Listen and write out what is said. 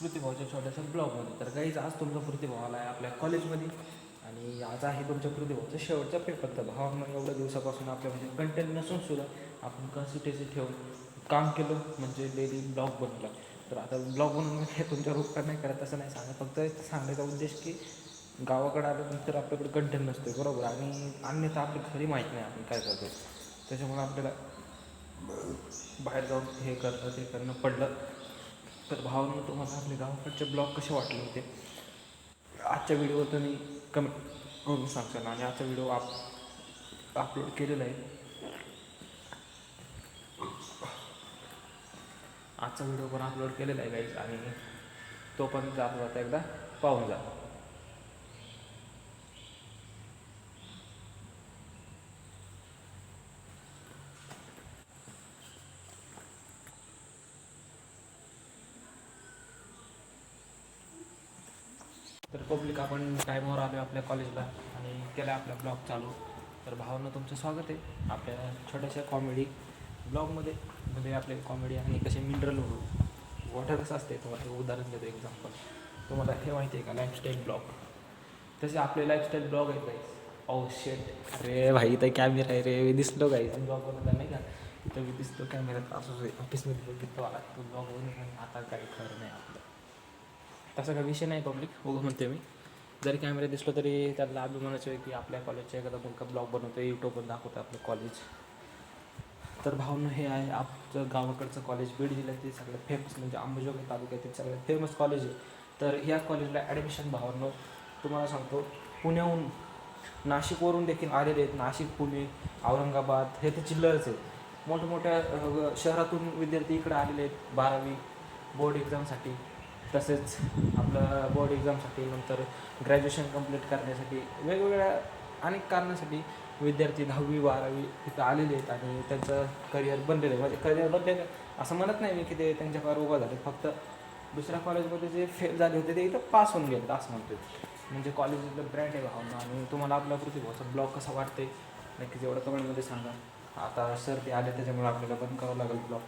प्रतिभावाच्या छोट्याशा ब्लॉगमध्ये. तर काहीच आज तुमचा प्रतिभाव आला आहे आपल्या कॉलेजमध्ये आणि आज आहे तुमच्या प्रतिभावाचा शेवटचा पेपर. तर भावांना एवढ्या दिवसापासून आपल्यामध्ये कंटेंट नसून सुद्धा आपण कन्सिस्टन्सी ठेवून काम केलं म्हणजे डेली ब्लॉग बनवला. तर आता ब्लॉग बनवून हे तुमच्या उपकार नाही करत असं नाही सांगा, फक्त सांगायचा उद्देश की गावाकडे आल्यानंतर आपल्याकडे कंटेंट नसते बरोबर, आणि अन्यथा आपली खरी माहीत नाही आपण काय करतो. त्याच्यामुळे आपल्याला बाहेर जाऊन हे करणं ते करणं पडलं. तर भावांना तुम्हाला आपले गावाकडचे ब्लॉग कसे वाटले होते आजच्या व्हिडिओवर तुम्ही कमेंट करून सांगशाल. आणि आजचा व्हिडिओ अपलोड केलेला आहे. आजचा व्हिडिओ पण अपलोड केलेला आहे गाईज, आणि तो पण जाता एकदा पाहून जा. तर पब्लिक आपण टाईमवर आलो आपल्या कॉलेजला आणि केला आपला ब्लॉग चालू. तर भावांना तुमचं स्वागत आहे आपल्या छोट्याशा कॉमेडी ब्लॉगमध्ये. म्हणजे आपले कॉमेडी आणि कसे मिनरल वॉटर कसं असते तुम्हाला उदाहरण देतो एक्झाम्पल. तुम्हाला हे माहिती आहे का लाईफस्टाईल ब्लॉग, तसे आपले लाईफस्टाईल ब्लॉग आहेत गाईज. ओ शेट, अरे भाई इथं कॅमेरा आहे रे, दिसलो गाईज ब्लॉग बनवता नाही का, इथं मी दिसतो कॅमेऱ्यात असं ऑफिसमध्ये बघितलं आला तो ब्लॉग बनवून. आता काही खरं नाही आपलं, तसा काही विषय नाही पब्लिक हो म्हणते मी. जरी कॅमेरा दिसलो तरी त्याला अभिमानाचं आहे की आपल्या कॉलेजचा एखादा मुलगा ब्लॉग बनवतो, यूट्यूबवर दाखवतो आपलं कॉलेज. तर भावना हे आहे आपलं गावाकडचं कॉलेज, बीड जिल्ह्यातील सगळ्यात फेमस म्हणजे अंबाजोगाई तालुक्यातील सगळ्यात फेमस कॉलेज आहे. तर ह्या कॉलेजला ॲडमिशन भावांनो तुम्हाला सांगतो, पुण्याहून नाशिकवरून देखील आलेले आहेत. नाशिक, पुणे, औरंगाबाद हे तर चिल्लरच आहेत. मोठमोठ्या शहरातून विद्यार्थी इकडे आलेले आहेत 12वी बोर्ड एक्झामसाठी, तसेच आपलं बोर्ड एक्झामसाठी, नंतर ग्रॅज्युएशन कंप्लीट करण्यासाठी, वेगवेगळ्या अनेक कारणासाठी विद्यार्थी 10वी 12वी तिथं आलेले आहेत आणि त्यांचं करिअर बनलेलं आहे. म्हणजे करिअर बनलेलं असं म्हणत नाही मी की ते त्यांच्या फार उभा झाले, फक्त दुसऱ्या कॉलेजमध्ये जे फेल झाले होते ते इथं पास होऊन गेले असं म्हणतो. म्हणजे कॉलेजचं ब्रँड आहे भावना. आणि तुम्हाला आपला प्रतिभाचा ब्लॉग कसा वाटते नक्कीच एवढं कमेंटमध्ये सांगा. आता सर ते आले त्याच्यामुळे आपल्याला बंद करावं लागेल ब्लॉग.